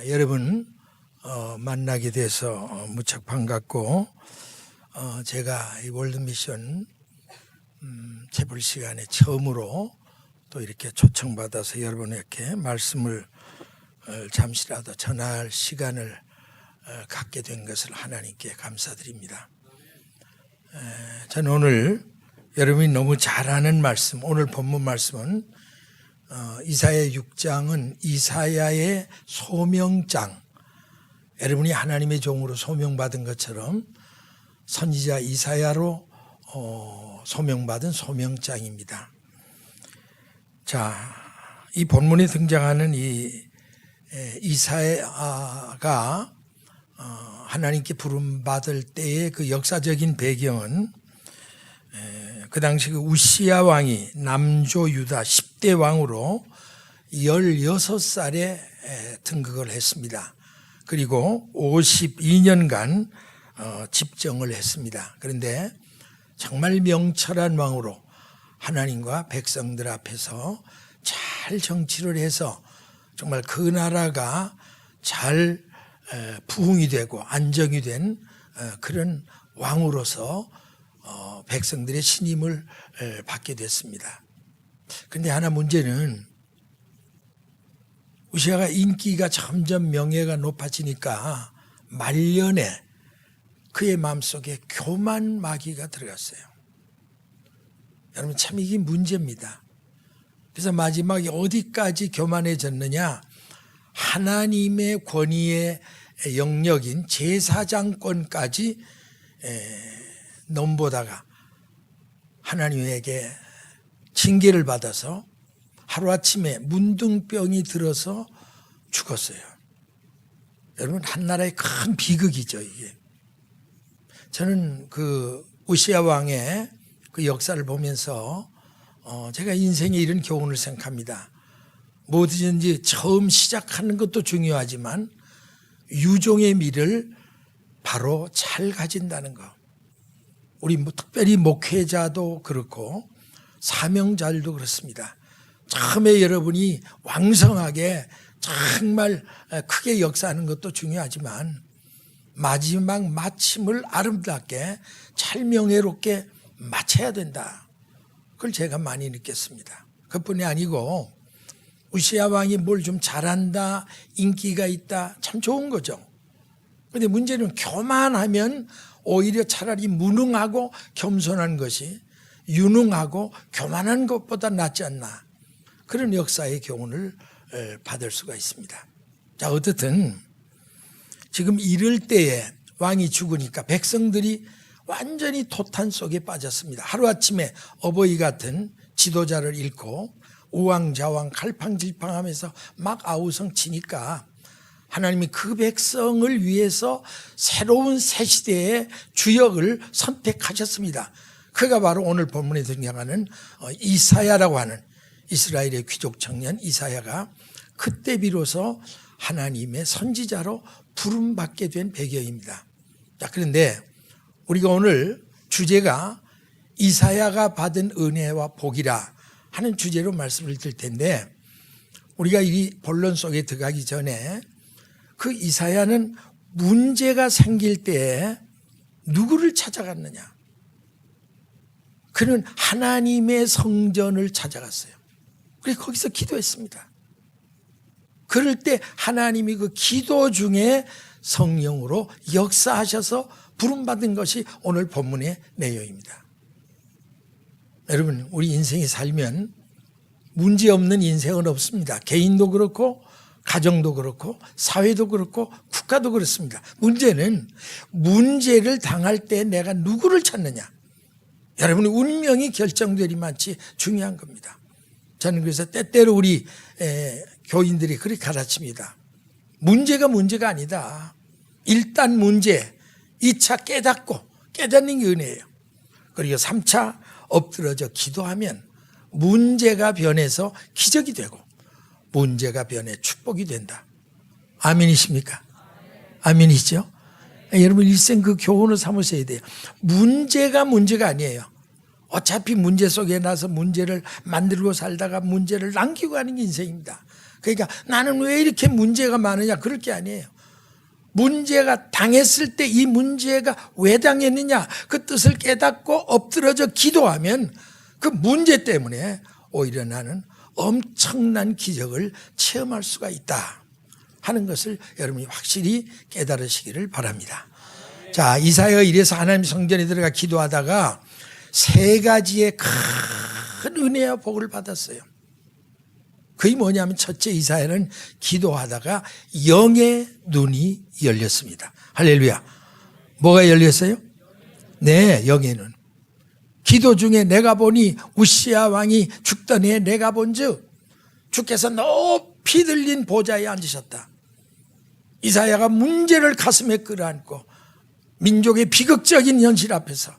여러분 만나게 돼서 무척 반갑고 제가 이 월드미션 재불 시간에 처음으로 또 이렇게 초청받아서 여러분에게 말씀을 잠시라도 전할 시간을 갖게 된 것을 하나님께 감사드립니다. 저는 오늘 여러분이 너무 잘 아는 말씀, 오늘 본문 말씀은 이사야 6장은 이사야의 소명장, 여러분이 하나님의 종으로 소명받은 것처럼 선지자 이사야로 소명받은 소명장입니다. 자, 이 본문에 등장하는 이 이사야가 하나님께 부름받을 때의 그 역사적인 배경은 그 당시 그 우시야 왕이 남조 유다 10대 왕으로 16살에 등극을 했습니다. 그리고 52년간 집정을 했습니다. 그런데 정말 명철한 왕으로 하나님과 백성들 앞에서 잘 정치를 해서 정말 그 나라가 잘 부흥이 되고 안정이 된 그런 왕으로서 백성들의 신임을 받게 됐습니다. 그런데 하나 문제는 우시야가 인기가 점점 명예가 높아지니까 말년에 그의 마음속에 교만 마귀가 들어갔어요. 여러분 참 이게 문제입니다. 그래서 마지막에 어디까지 교만해졌느냐, 하나님의 권위의 영역인 제사장권까지 넘보다가 하나님에게 징계를 받아서 하루아침에 문둥병이 들어서 죽었어요. 여러분 한나라의 큰 비극이죠 이게. 저는 그 우시야 왕의 그 역사를 보면서 제가 인생에 이런 교훈을 생각합니다. 뭐든지 처음 시작하는 것도 중요하지만 유종의 미를 바로 잘 가진다는 것. 우리 특별히 목회자도 그렇고 사명자들도 그렇습니다. 처음에 여러분이 왕성하게 정말 크게 역사하는 것도 중요하지만 마지막 마침을 아름답게 잘 명예롭게 마쳐야 된다. 그걸 제가 많이 느꼈습니다. 그뿐이 아니고 우시야 왕이 뭘 좀 잘한다, 인기가 있다, 참 좋은 거죠. 그런데 문제는 교만하면 오히려 차라리 무능하고 겸손한 것이 유능하고 교만한 것보다 낫지 않나, 그런 역사의 교훈을 받을 수가 있습니다. 자, 어떻든 지금 이럴 때에 왕이 죽으니까 백성들이 완전히 토탄 속에 빠졌습니다. 하루아침에 어버이 같은 지도자를 잃고 우왕좌왕 갈팡질팡하면서 막 아우성치니까 하나님이 그 백성을 위해서 새로운 새 시대의 주역을 선택하셨습니다. 그가 바로 오늘 본문에 등장하는 이사야라고 하는 이스라엘의 귀족 청년 이사야가 그때 비로소 하나님의 선지자로 부름받게 된 배경입니다. 자, 그런데 우리가 오늘 주제가 이사야가 받은 은혜와 복이라 하는 주제로 말씀을 드릴 텐데, 우리가 이 본론 속에 들어가기 전에 그 이사야는 문제가 생길 때 누구를 찾아갔느냐? 그는 하나님의 성전을 찾아갔어요. 그래서 거기서 기도했습니다. 그럴 때 하나님이 그 기도 중에 성령으로 역사하셔서 부름받은 것이 오늘 본문의 내용입니다. 여러분, 우리 인생이 살면 문제없는 인생은 없습니다. 개인도 그렇고 가정도 그렇고 사회도 그렇고 국가도 그렇습니다. 문제는 문제를 당할 때 내가 누구를 찾느냐, 여러분의 운명이 결정되리만치 중요한 겁니다. 저는 그래서 때때로 우리 교인들이 그렇게 가르칩니다. 문제가 문제가 아니다. 일단 문제, 2차 깨닫는 게 은혜예요. 그리고 3차 엎드러져 기도하면 문제가 변해서 기적이 되고 문제가 변해 축복이 된다. 아멘이십니까? 아멘이죠? 여러분 일생 그 교훈을 삼으셔야 돼요. 문제가 아니에요. 어차피 문제 속에 나서 문제를 만들고 살다가 문제를 남기고 가는 게 인생입니다. 그러니까 나는 왜 이렇게 문제가 많으냐 그럴 게 아니에요. 문제가 당했을 때 이 문제가 왜 당했느냐 그 뜻을 깨닫고 엎드러져 기도하면 그 문제 때문에 오히려 나는 엄청난 기적을 체험할 수가 있다 하는 것을 여러분이 확실히 깨달으시기를 바랍니다. 자, 이사야가 이래서 하나님 성전에 들어가 기도하다가 세 가지의 큰 은혜와 복을 받았어요. 그게 뭐냐면 첫째, 이사야는 기도하다가 영의 눈이 열렸습니다. 할렐루야. 뭐가 열렸어요? 네, 영의 눈. 기도 중에 내가 보니 우시야 왕이 죽던 해에 내가 본즉 주께서 높이 들린 보좌에 앉으셨다. 이사야가 문제를 가슴에 끌어안고 민족의 비극적인 현실 앞에서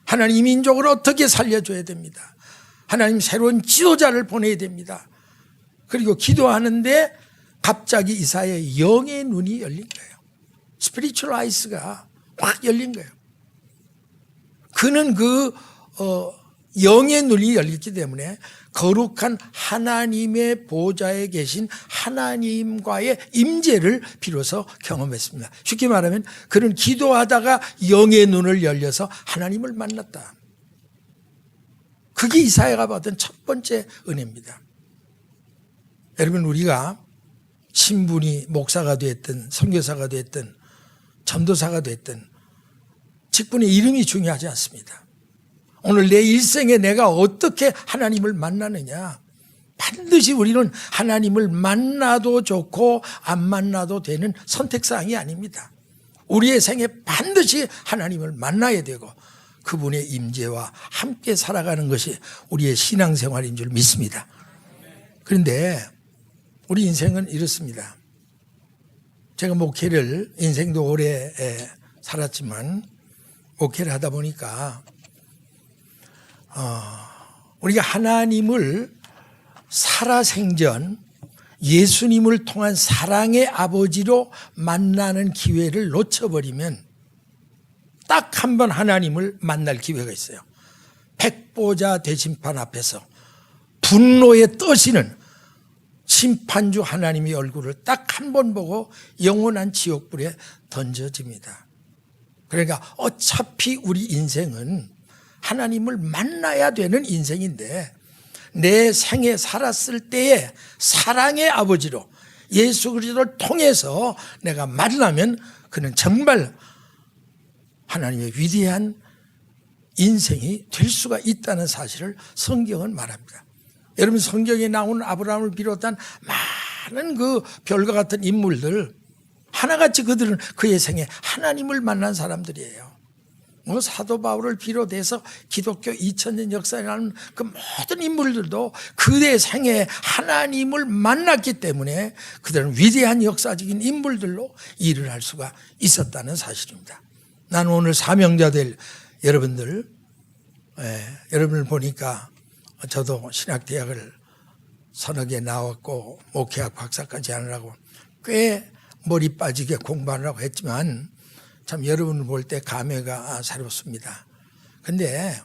하나님 이 민족을 어떻게 살려줘야 됩니다. 하나님 새로운 지도자를 보내야 됩니다. 그리고 기도하는데 갑자기 이사야의 영의 눈이 열린 거예요. 스피리추얼 아이스가 확 열린 거예요. 그는 영의 눈이 열렸기 때문에 거룩한 하나님의 보좌에 계신 하나님과의 임재를 비로소 경험했습니다. 쉽게 말하면 그는 기도하다가 영의 눈을 열려서 하나님을 만났다. 그게 이사야가 받은 첫 번째 은혜입니다. 여러분, 우리가 신분이 목사가 됐든 선교사가 됐든 전도사가 됐든 직분의 이름이 중요하지 않습니다. 오늘 내 일생에 내가 어떻게 하나님을 만나느냐, 반드시 우리는 하나님을 만나도 좋고 안 만나도 되는 선택사항이 아닙니다. 우리의 생에 반드시 하나님을 만나야 되고 그분의 임재와 함께 살아가는 것이 우리의 신앙생활인 줄 믿습니다. 그런데 우리 인생은 이렇습니다. 제가 목회를 인생도 오래 살았지만 목회를 하다 보니까 우리가 하나님을 살아생전 예수님을 통한 사랑의 아버지로 만나는 기회를 놓쳐버리면 딱 한 번 하나님을 만날 기회가 있어요. 백보자 대심판 앞에서 분노에 떠시는 심판주 하나님의 얼굴을 딱 한 번 보고 영원한 지옥불에 던져집니다. 그러니까 어차피 우리 인생은 하나님을 만나야 되는 인생인데 내 생에 살았을 때에 사랑의 아버지로 예수 그리스도를 통해서 내가 만나면 그는 정말 하나님의 위대한 인생이 될 수가 있다는 사실을 성경은 말합니다. 여러분, 성경에 나오는 아브라함을 비롯한 많은 그 별과 같은 인물들 하나같이 그들은 그의 생에 하나님을 만난 사람들이에요. 뭐 사도 바울을 비롯해서 기독교 2000년 역사에 나오는 그 모든 인물들도 그의 생에 하나님을 만났기 때문에 그들은 위대한 역사적인 인물들로 일을 할 수가 있었다는 사실입니다. 나는 오늘 사명자들 여러분들, 여러분을 보니까 저도 신학대학을 서너 개 나왔고 목회학 박사까지 하느라고 꽤 머리 빠지게 공부하느라고 했지만 참 여러분을 볼 때 감회가 새롭습니다. 근데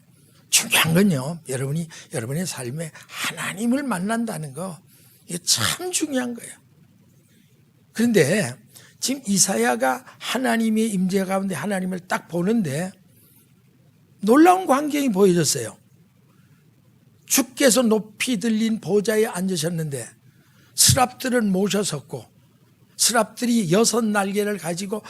중요한 건요, 여러분이 여러분의 삶에 하나님을 만난다는 거, 이게 참 중요한 거예요. 그런데 지금 이사야가 하나님의 임재 가운데 하나님을 딱 보는데 놀라운 광경이 보여졌어요. 주께서 높이 들린 보좌에 앉으셨는데 스랍들은 모셔섰고 스랍들이 6날개를 가지고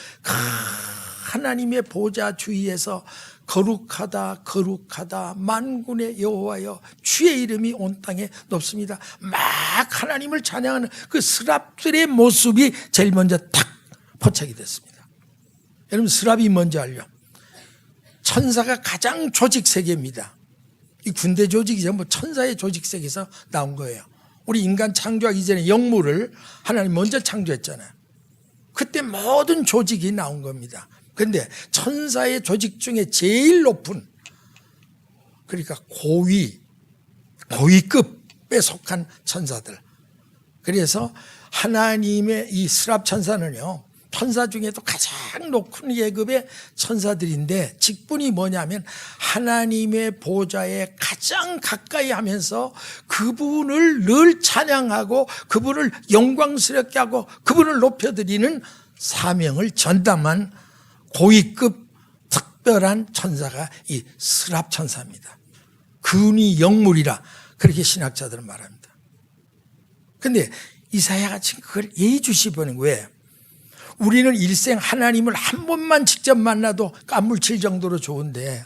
하나님의 보좌 주위에서 거룩하다 거룩하다 만군의 여호와여 주의 이름이 온 땅에 높습니다. 막 하나님을 찬양하는 그 스랍들의 모습이 제일 먼저 탁 포착이 됐습니다. 여러분, 스랍이 뭔지 알죠? 천사가 가장 조직세계입니다. 이 군대 조직이 전부 천사의 조직세계에서 나온 거예요. 우리 인간 창조하기 이전에 영물을 하나님 먼저 창조했잖아요. 그때 모든 조직이 나온 겁니다. 그런데 천사의 조직 중에 제일 높은, 그러니까 고위급에 속한 천사들. 그래서 하나님의 이 스랍 천사는요, 천사 중에도 가장 높은 계급의 천사들인데 직분이 뭐냐면 하나님의 보좌에 가장 가까이 하면서 그분을 늘 찬양하고 그분을 영광스럽게 하고 그분을 높여드리는 사명을 전담한 고위급 특별한 천사가 이 스랍 천사입니다. 근위 영물이라 그렇게 신학자들은 말합니다. 그런데 이사야가 지금 그걸 예의주시하는 거예요. 우리는 일생 하나님을 한 번만 직접 만나도 깜물칠 정도로 좋은데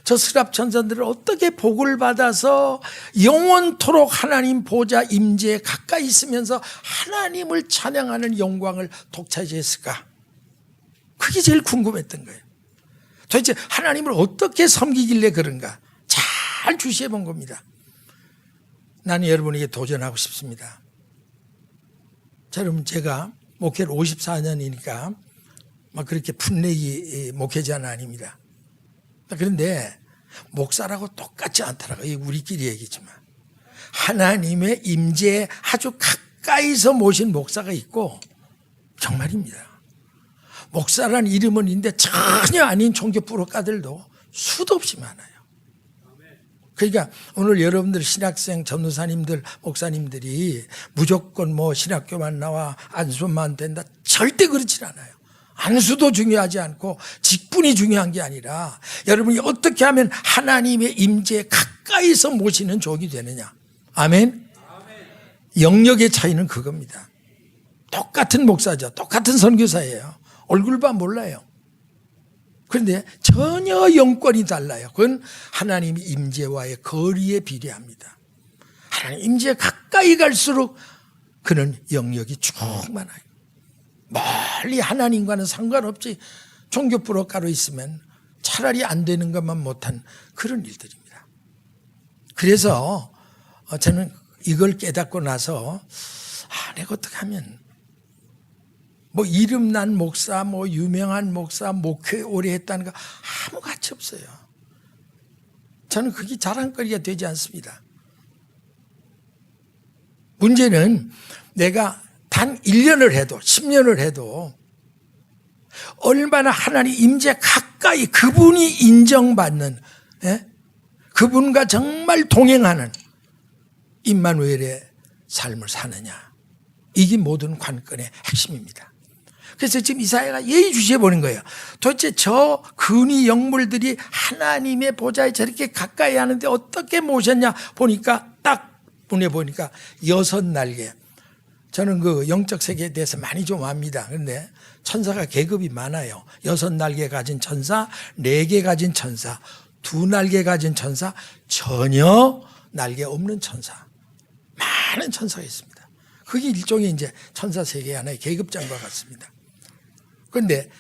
저 스랍 천사들은 어떻게 복을 받아서 영원토록 하나님 보좌 임재에 가까이 있으면서 하나님을 찬양하는 영광을 독차지했을까? 그게 제일 궁금했던 거예요. 도대체 하나님을 어떻게 섬기길래 그런가? 잘 주시해 본 겁니다. 나는 여러분에게 도전하고 싶습니다. 자, 여러분 제가 목회를 54년이니까 막 그렇게 풋내기 목회자는 아닙니다. 그런데 목사라고 똑같지 않더라고요. 우리끼리 얘기지만 하나님의 임재에 아주 가까이서 모신 목사가 있고 정말입니다. 목사라는 이름은 있는데 전혀 아닌 종교 부록가들도 수도 없이 많아요. 그러니까 오늘 여러분들 신학생 전도사님들 목사님들이 무조건 뭐 신학교만 나와 안수만 된다 절대 그렇진 않아요. 안수도 중요하지 않고 직분이 중요한 게 아니라 여러분이 어떻게 하면 하나님의 임재에 가까이서 모시는 족이 되느냐. 아멘. 영역의 차이는 그겁니다. 똑같은 목사죠. 똑같은 선교사예요. 얼굴 봐 몰라요. 그런데 전혀 영권이 달라요. 그건 하나님 임재와의 거리에 비례합니다. 하나님 임재에 가까이 갈수록 그는 영역이 쭉 많아요. 멀리 하나님과는 상관없이 종교 부록가로 있으면 차라리 안 되는 것만 못한 그런 일들입니다. 그래서 저는 이걸 깨닫고 나서 내가 어떻게 하면 뭐 이름난 목사, 뭐 유명한 목사, 목회 오래 했다는 거 아무 가치 없어요. 저는 그게 자랑거리가 되지 않습니다. 문제는 내가 단 1년을 해도 10년을 해도 얼마나 하나님 임재 가까이 그분이 인정받는 그분과 정말 동행하는 임마누엘의 삶을 사느냐. 이게 모든 관건의 핵심입니다. 그래서 지금 이사야가 예의주시해 보는 거예요. 도대체 저 근위 영물들이 하나님의 보좌에 저렇게 가까이 하는데 어떻게 모셨냐 보니까 딱 문에 보니까 6날개. 저는 그 영적 세계에 대해서 많이 좀 압니다. 그런데 천사가 계급이 많아요. 6날개 가진 천사, 4개 가진 천사, 2날개 가진 천사, 전혀 날개 없는 천사. 많은 천사가 있습니다. 그게 일종의 이제 천사 세계 하나의 계급장과 같습니다. 그런데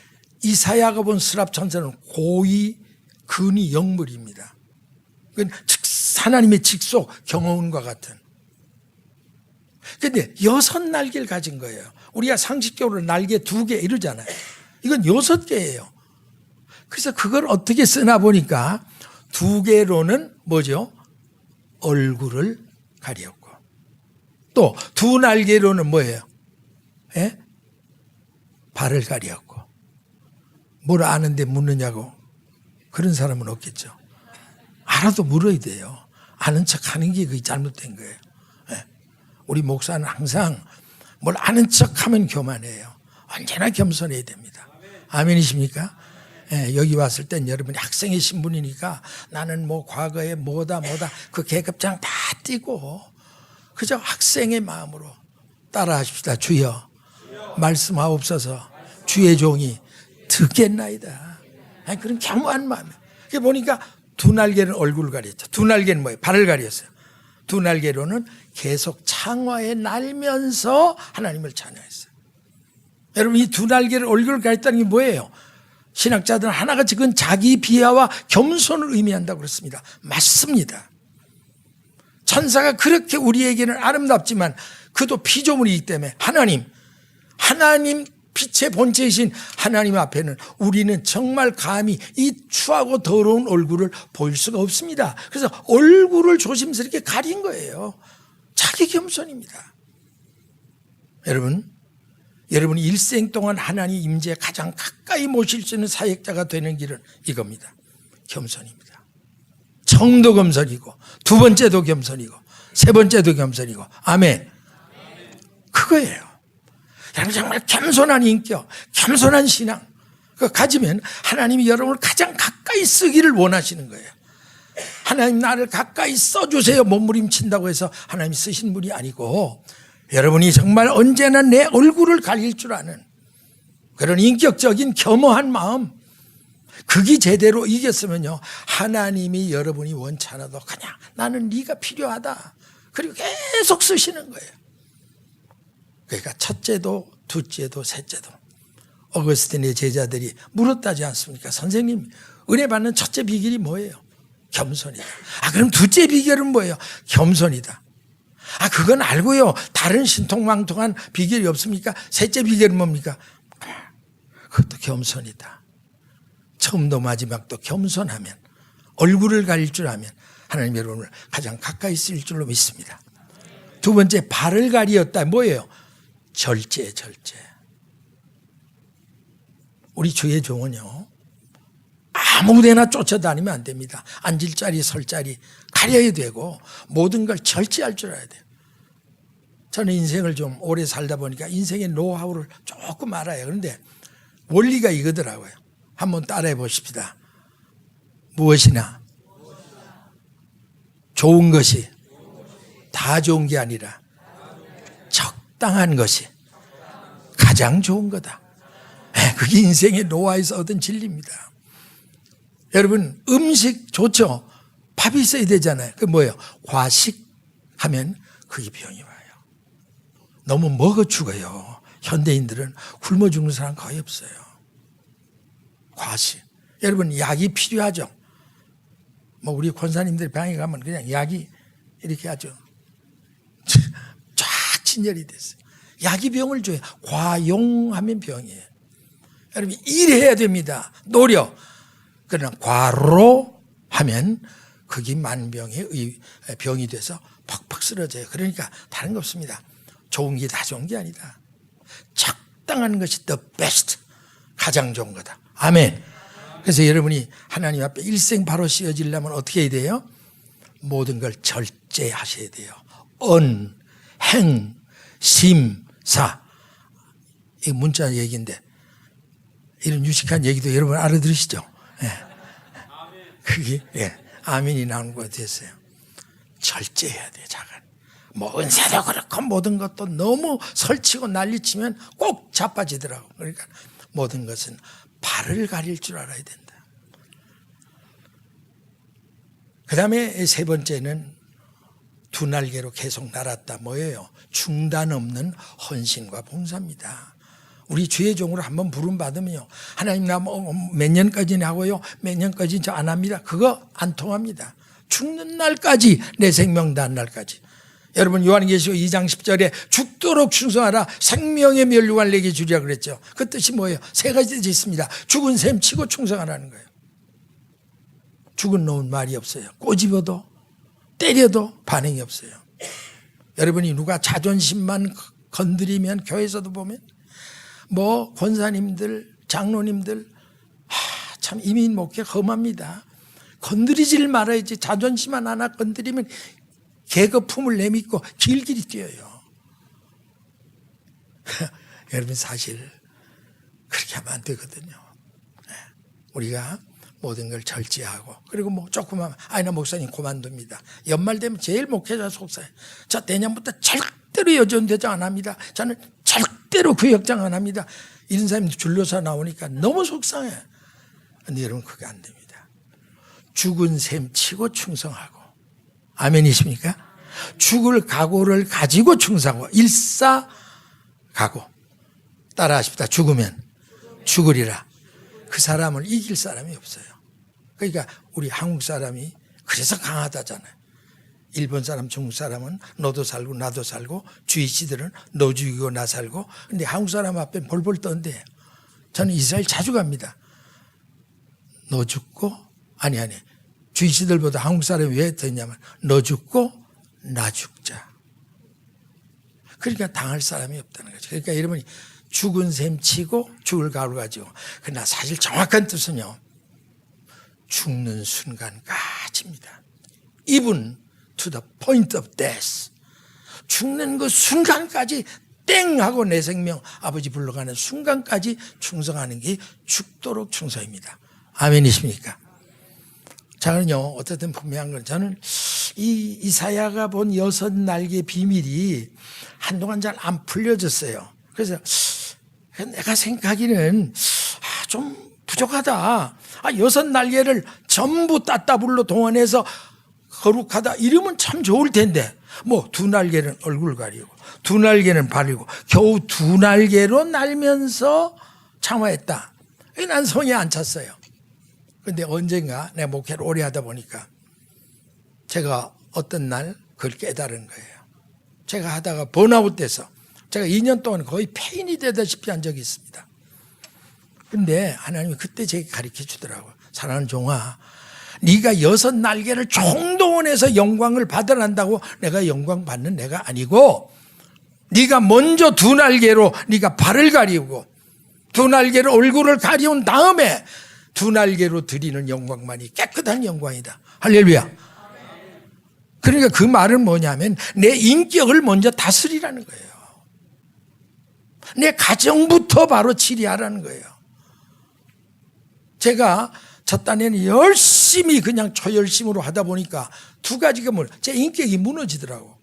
이사야가 본 스랍 천사는 고위 근위 영물입니다. 하나님의 직속 경호원과 같은. 그런데 6날개를 가진 거예요. 우리가 상식적으로 날개 2개 이러잖아요. 이건 6개예요. 그래서 그걸 어떻게 쓰나 보니까 2개로는 뭐죠? 얼굴을 가리었고 또 2날개로는 뭐예요? 발을 가리었고. 뭘 아는데 묻느냐고 그런 사람은 없겠죠. 알아도 물어야 돼요. 아는 척 하는 게 그게 잘못된 거예요. 우리 목사는 항상 뭘 아는 척 하면 교만해요. 언제나 겸손해야 됩니다. 아멘이십니까? 여기 왔을 땐 여러분이 학생의 신분이니까 나는 뭐 과거에 뭐다 그 계급장 다 띄고 그저 학생의 마음으로 따라 하십시다. 주여 말씀하옵소서 주의 종이 듣겠나이다. 그런 겸허한 마음이에요. 보니까 2날개는 얼굴을 가렸죠. 2날개는 뭐예요? 발을 가렸어요. 2날개로는 계속 창화에 날면서 하나님을 찬양했어요. 여러분 이 2날개를 얼굴을 가렸다는 게 뭐예요? 신학자들은 하나같이 그건 자기 비하와 겸손을 의미한다고 그랬습니다. 맞습니다. 천사가 그렇게 우리에게는 아름답지만 그도 피조물이기 때문에 하나님 빛의 본체이신 하나님 앞에는 우리는 정말 감히 이 추하고 더러운 얼굴을 보일 수가 없습니다. 그래서 얼굴을 조심스럽게 가린 거예요. 자기 겸손입니다. 여러분 여러분이 일생 동안 하나님 임재에 가장 가까이 모실 수 있는 사역자가 되는 길은 이겁니다. 겸손입니다. 정도 겸손이고, 두 번째도 겸손이고, 세 번째도 겸손이고. 아멘. 그거예요. 여러분 정말 겸손한 인격, 겸손한 신앙 그거 가지면 하나님이 여러분을 가장 가까이 쓰기를 원하시는 거예요. 하나님 나를 가까이 써주세요 몸부림친다고 해서 하나님이 쓰신 분이 아니고, 여러분이 정말 언제나 내 얼굴을 가릴 줄 아는 그런 인격적인 겸허한 마음, 그게 제대로 이겼으면요, 하나님이 여러분이 원치 않아도 그냥 나는 네가 필요하다 그리고 계속 쓰시는 거예요. 그러니까 첫째도 둘째도 셋째도 어거스틴의 제자들이 물었다지 않습니까? 선생님, 은혜 받는 첫째 비결이 뭐예요? 겸손이다. 그럼 둘째 비결은 뭐예요? 겸손이다. 그건 알고요. 다른 신통망통한 비결이 없습니까? 셋째 비결은 뭡니까? 그것도 겸손이다. 처음도 마지막도 겸손하면, 얼굴을 가릴 줄 아면 하나님 여러분을 가장 가까이 쓸 줄로 믿습니다. 두 번째, 발을 가리었다. 뭐예요? 절제. 우리 주의 종은요, 아무데나 쫓아다니면 안 됩니다. 앉을 자리 설 자리 가려야 되고 모든 걸 절제할 줄 알아야 돼요. 저는 인생을 좀 오래 살다 보니까 인생의 노하우를 조금 알아요. 그런데 원리가 이거더라고요. 한번 따라해 보십시다. 무엇이나 좋은 것이 다 좋은 게 아니라 적당한 것이 가장 좋은 거다. 그게 인생의 노하우에서 얻은 진리입니다. 여러분, 음식 좋죠? 밥이 있어야 되잖아요. 그 뭐예요? 과식 하면 그게 병이 와요. 너무 먹어 죽어요. 현대인들은 굶어 죽는 사람 거의 없어요. 과식. 여러분, 약이 필요하죠? 우리 권사님들 방에 가면 그냥 약이 이렇게 아주 쫙 진열이 됐어요. 약이 병을 줘요. 과용하면 병이에요. 여러분, 일해야 됩니다. 노력. 그러나 과로 하면 그게 만병의 병이 돼서 퍽퍽 쓰러져요. 그러니까 다른 거 없습니다. 좋은 게 다 좋은 게 아니다. 적당한 것이 the best, 가장 좋은 거다. 아멘. 그래서 여러분이 하나님 앞에 일생 바로 씌워지려면 어떻게 해야 돼요? 모든 걸 절제하셔야 돼요. 언, 행, 심, 사. 이게 문자 얘기인데 이런 유식한 얘기도 여러분 알아들으시죠? 그게 아멘이 나오는 것 됐어요. 절제해야 돼. 작은 은사도 그렇고 모든 것도 너무 설치고 난리치면 꼭 자빠지더라고. 그러니까 모든 것은 발을 가릴 줄 알아야 된다. 그 다음에 세 번째는 두 날개로 계속 날았다. 뭐예요? 중단 없는 헌신과 봉사입니다. 우리 주의 종으로 한번 부름 받으면요, 하나님 나 몇 년까지는 하고요, 몇 년까지는 저 안 합니다. 그거 안 통합니다. 죽는 날까지, 내 생명 다한 날까지. 여러분, 요한계시록 2장 10절에 죽도록 충성하라, 생명의 면류관을 내게 주리라 그랬죠. 그 뜻이 뭐예요? 세 가지 뜻이 있습니다. 죽은 셈 치고 충성하라는 거예요. 죽은 놈은 말이 없어요. 꼬집어도 때려도 반응이 없어요. 여러분이 누가 자존심만 건드리면, 교회에서도 보면 권사님들, 장로님들 참 이민 목회 험합니다. 건드리질 말아야지. 자존심 하나 건드리면 계급품을 내딛고 길길이 뛰어요. 여러분, 사실 그렇게 하면 안 되거든요. 우리가 모든 걸 절제하고, 그리고 조금 하면 나 목사님 그만둡니다. 연말 되면 제일 목회자 속사해. 저 내년부터 절대로 여전대장 안 합니다. 저는 절대로 구역장 안 합니다. 이런 사람이 줄로서 나오니까 너무 속상해. 근데 여러분, 그게 안 됩니다. 죽은 셈 치고 충성하고. 아멘이십니까? 죽을 각오를 가지고 충성하고. 일사각오. 따라 하십시다. 죽으면 죽으리라. 그 사람을 이길 사람이 없어요. 그러니까 우리 한국 사람이 그래서 강하다잖아요. 일본 사람, 중국 사람은 너도 살고 나도 살고, 주이시들은 너 죽이고 나 살고. 근데 한국 사람 앞에 벌벌 떤대요. 저는 이스라엘 자주 갑니다. 너 죽고, 아니 주이시들보다 한국 사람이 왜 더 있냐면 너 죽고 나 죽자. 그러니까 당할 사람이 없다는 거죠. 그러니까 여러분이 죽은 셈 치고 죽을 각오를 가지고. 그러나 사실 정확한 뜻은요, 죽는 순간까지입니다. Even to the point of death. 죽는 그 순간까지 땡 하고 내 생명 아버지 불러가는 순간까지 충성하는 게 죽도록 충성입니다. 아멘이십니까? 저는요, 어쨌든 분명한 건, 저는 이 이사야가 본 6날개의 비밀이 한동안 잘 안 풀려졌어요. 그래서 내가 생각하기는 좀 부족하다. 6날개를 전부 따따블로 동원해서 거룩하다 이러면 참 좋을 텐데, 뭐 2날개는 얼굴 가리고 2날개는 발이고 겨우 2날개로 날면서 참아했다. 난 성에 안 찼어요. 근데 언젠가 내가 목회를 오래 하다 보니까 제가 어떤 날 그걸 깨달은 거예요. 제가 하다가 번아웃 돼서 제가 2년 동안 거의 폐인이 되다시피 한 적이 있습니다. 근데 하나님이 그때 제게 가르쳐 주더라고요. 사랑하는 종아, 네가 6날개를 총동원해서 영광을 받으란다고 내가 영광 받는 내가 아니고, 네가 먼저 2날개로 네가 발을 가리우고 2날개로 얼굴을 가리운 다음에 2날개로 드리는 영광만이 깨끗한 영광이다. 할렐루야. 그러니까 그 말은 뭐냐면 내 인격을 먼저 다스리라는 거예요. 내 가정부터 바로 치리하라는 거예요. 제가 첫 단에는 열심히 그냥 초열심으로 하다 보니까 두 가지가 제 인격이 무너지더라고.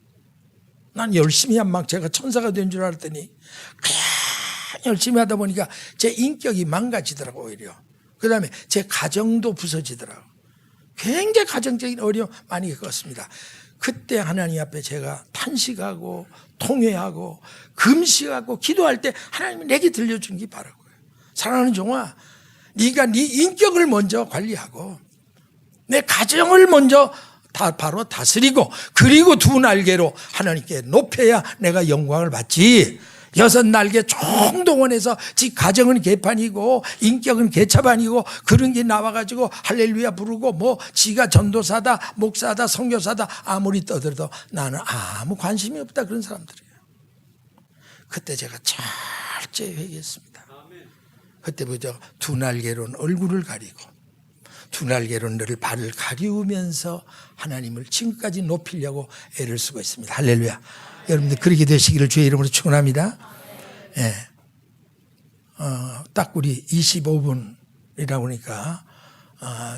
난 열심히 한 막 제가 천사가 된 줄 알았더니 그냥 열심히 하다 보니까 제 인격이 망가지더라고, 오히려. 그 다음에 제 가정도 부서지더라고. 굉장히 가정적인 어려움 많이 겪었습니다. 그때 하나님 앞에 제가 탄식하고 통회하고 금식하고 기도할 때 하나님이 내게 들려준 게 바로 그거예요. 사랑하는 종아, 네가 네 인격을 먼저 관리하고 내 가정을 먼저 바로 다스리고, 그리고 2날개로 하나님께 높여야 내가 영광을 받지. 6날개 총동원해서 지 가정은 개판이고 인격은 개차반이고 그런 게 나와가지고 할렐루야 부르고 뭐 지가 전도사다 목사다 선교사다 아무리 떠들어도 나는 아무 관심이 없다, 그런 사람들이에요. 그때 제가 철저히 회개했습니다. 그때부터 2날개로는 얼굴을 가리고 2날개로 너를 발을 가리우면서 하나님을 지금까지 높이려고 애를 쓰고 있습니다. 할렐루야. 여러분들 그렇게 되시기를 주의 이름으로 축원합니다. 예. 딱 우리 25분이라고 하니까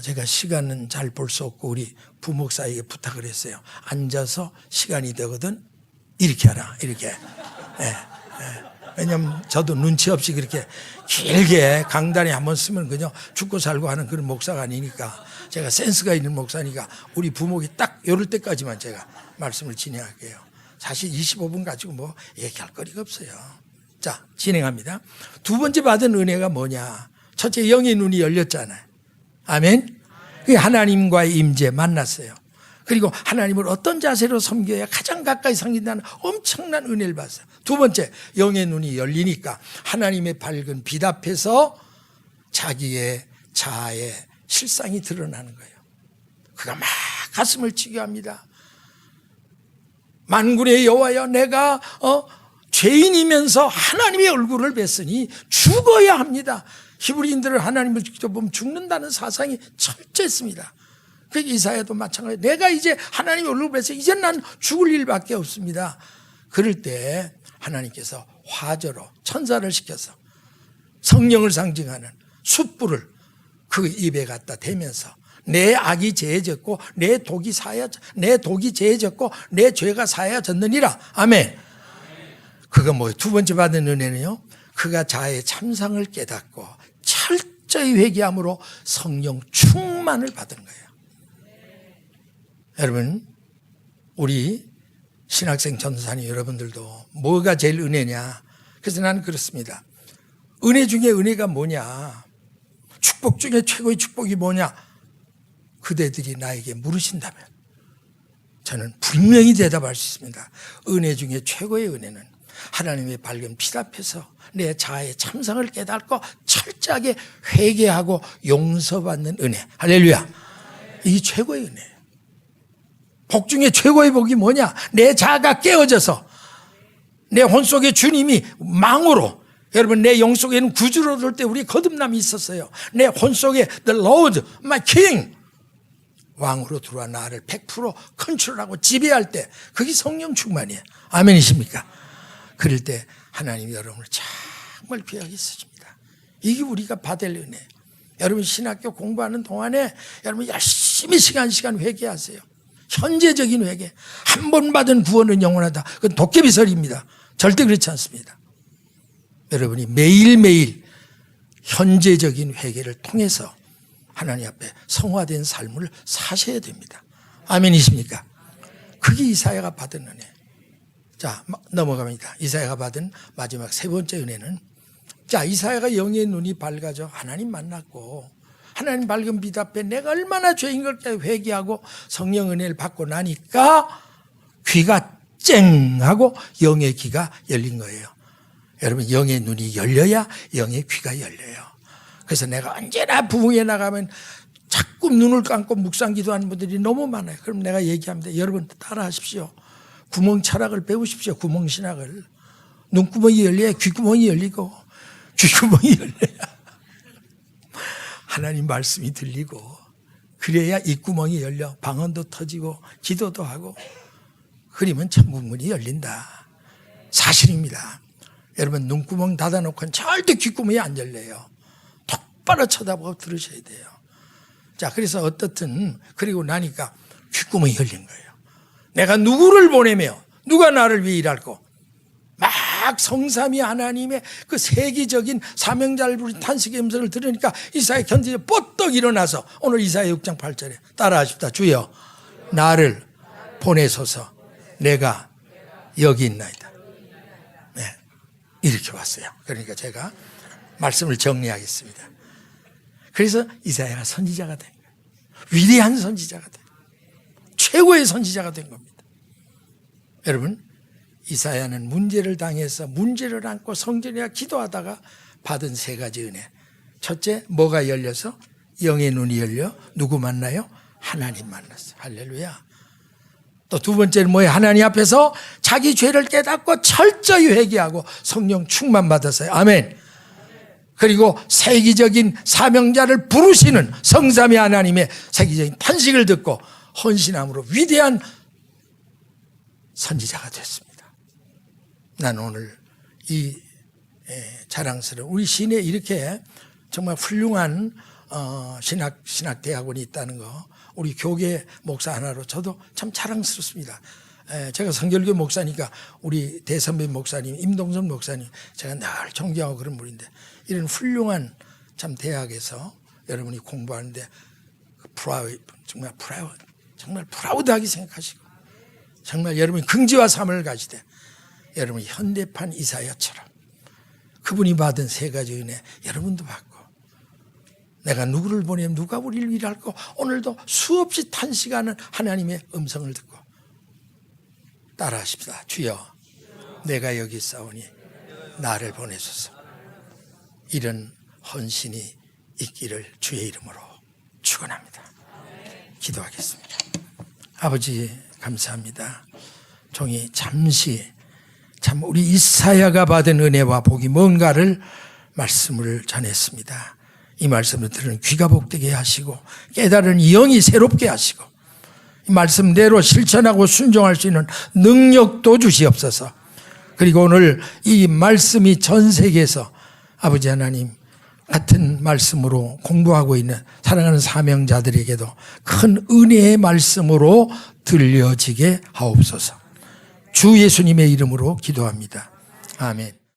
제가 시간은 잘 볼 수 없고 우리 부목사에게 부탁을 했어요. 앉아서 시간이 되거든 이렇게 하라, 이렇게. 예. 왜냐면 저도 눈치 없이 그렇게 길게 강단에 한번 쓰면 그냥 죽고 살고 하는 그런 목사가 아니니까, 제가 센스가 있는 목사니까 우리 부목이 딱 이럴 때까지만 제가 말씀을 진행할게요. 사실 25분 가지고 뭐 얘기할 거리가 없어요. 자, 진행합니다. 두 번째 받은 은혜가 뭐냐? 첫째, 영의 눈이 열렸잖아요. 아멘. 하나님과의 임재 만났어요. 그리고 하나님을 어떤 자세로 섬겨야 가장 가까이 섬긴다는 엄청난 은혜를 받았어요. 두 번째, 영의 눈이 열리니까 하나님의 밝은 빛 앞에서 자기의 자아의 실상이 드러나는 거예요. 그가 막 가슴을 치게 합니다. 만군의 여호와여, 내가 죄인이면서 하나님의 얼굴을 뵀으니 죽어야 합니다. 히브리인들은 하나님을 직접 보면 죽는다는 사상이 철저했습니다. 그러니까 이사야도 마찬가지예요. 내가 이제 하나님의 얼굴을 뵈서 이제 난 죽을 일밖에 없습니다. 그럴 때 하나님께서 화저로 천사를 시켜서 성령을 상징하는 숯불을 그 입에 갖다 대면서 내 악이 제해졌고 내 독이 제해졌고 내 죄가 사하여졌느니라. 아멘. 그거 뭐예요? 두 번째 받은 은혜는요, 그가 자아의 참상을 깨닫고 철저히 회개함으로 성령 충만을 받은 거예요. 여러분, 우리 신학생 전도사님 여러분들도 뭐가 제일 은혜냐? 그래서 나는 그렇습니다. 은혜 중에 은혜가 뭐냐? 축복 중에 최고의 축복이 뭐냐? 그대들이 나에게 물으신다면 저는 분명히 대답할 수 있습니다. 은혜 중에 최고의 은혜는 하나님의 밝은 빛 앞에서 내 자아의 참상을 깨닫고 철저하게 회개하고 용서받는 은혜. 할렐루야. 이게 최고의 은혜예요. 복 중에 최고의 복이 뭐냐? 내 자아가 깨어져서 내 혼 속에 주님이 망으로 여러분, 내 영 속에는 구주로 들 때 우리 거듭남이 있었어요. 내 혼 속에 The Lord, my King, 왕으로 들어와 나를 100% 컨트롤하고 지배할 때 그게 성령 충만이에요. 아멘이십니까? 그럴 때 하나님이 여러분을 정말 귀하게 쓰십니다. 이게 우리가 받을 은혜예요. 여러분, 신학교 공부하는 동안에 여러분 열심히 시간 회개하세요. 현재적인 회개. 한 번 받은 구원은 영원하다. 그건 도깨비설입니다. 절대 그렇지 않습니다. 여러분이 매일매일 현재적인 회개를 통해서 하나님 앞에 성화된 삶을 사셔야 됩니다. 아멘이십니까? 그게 이사야가 받은 은혜. 자, 넘어갑니다. 이사야가 받은 마지막 세 번째 은혜는, 자, 이사야가 영의 눈이 밝아져 하나님 만났고 하나님 밝은 빛 앞에 내가 얼마나 죄인 걸 회개하고 성령 은혜를 받고 나니까 귀가 쨍 하고 영의 귀가 열린 거예요. 여러분, 영의 눈이 열려야 영의 귀가 열려요. 그래서 내가 언제나 부흥에 나가면 자꾸 눈을 감고 묵상 기도하는 분들이 너무 많아요. 그럼 내가 얘기합니다. 여러분, 따라 하십시오. 구멍 철학을 배우십시오. 구멍 신학을. 눈구멍이 열려야 귓구멍이 열리고, 귓구멍이 열려야 하나님 말씀이 들리고, 그래야 입구멍이 열려 방언도 터지고 기도도 하고, 그러면 천국문이 열린다. 사실입니다. 여러분, 눈구멍 닫아놓고는 절대 귓구멍이 안 열려요. 똑바로 쳐다보고 들으셔야 돼요. 자, 그래서 어떻든 그리고 나니까 귓구멍이 열린 거예요. 내가 누구를 보내며 누가 나를 위해 일할고, 막 성삼위 하나님의 그 세계적인 사명자를 부른 탄식의 음성을 들으니까 이사야 견디에 뻗떡 일어나서 오늘 이사야 6장 8절에 따라하십시다. 주여 나를 보내소서, 내가 여기 있나이다. 네, 이렇게 왔어요. 그러니까 제가 말씀을 정리하겠습니다. 그래서 이사야가 선지자가 된 거예요. 위대한 선지자가 된 거예요. 최고의 선지자가 된 겁니다. 여러분, 이사야는 문제를 당해서 문제를 안고 성전에 기도하다가 받은 세 가지 은혜. 첫째, 뭐가 열려서? 영의 눈이 열려 누구 만나요? 하나님 만났어요. 할렐루야. 또 두 번째는 뭐예요? 하나님 앞에서 자기 죄를 깨닫고 철저히 회개하고 성령 충만 받았어요. 아멘. 그리고 세계적인 사명자를 부르시는 성삼위 하나님의 세계적인 탄식을 듣고 헌신함으로 위대한 선지자가 됐습니다. 난 오늘 이 자랑스러운 우리 시내에 이렇게 정말 훌륭한 신학대학원이 있다는 거, 우리 교계 목사 하나로 저도 참 자랑스럽습니다. 제가 성결교 목사니까 우리 대선배 목사님, 임동선 목사님, 제가 늘 존경하고 그런 분인데, 이런 훌륭한 참 대학에서 여러분이 공부하는데 정말 프라우드하게 생각하시고, 정말 여러분이 긍지와 삶을 가지되 여러분이 현대판 이사야처럼 그분이 받은 세 가지 은혜 여러분도 받고, 내가 누구를 보내면 누가 우리를 위할고, 오늘도 수없이 탄식하는 하나님의 음성을 듣고 따라하십시다. 주여 내가 여기 있사오니 나를 보내소서. 이런 헌신이 있기를 주의 이름으로 축원합니다. 기도하겠습니다. 아버지 감사합니다. 종이 잠시 참 우리 이사야가 받은 은혜와 복이 뭔가를 말씀을 전했습니다. 이 말씀을 들은 귀가 복되게 하시고 깨달은 영이 새롭게 하시고 이 말씀대로 실천하고 순종할 수 있는 능력도 주시옵소서. 그리고 오늘 이 말씀이 전 세계에서 아버지 하나님 같은 말씀으로 공부하고 있는 사랑하는 사명자들에게도 큰 은혜의 말씀으로 들려지게 하옵소서. 주 예수님의 이름으로 기도합니다. 아멘.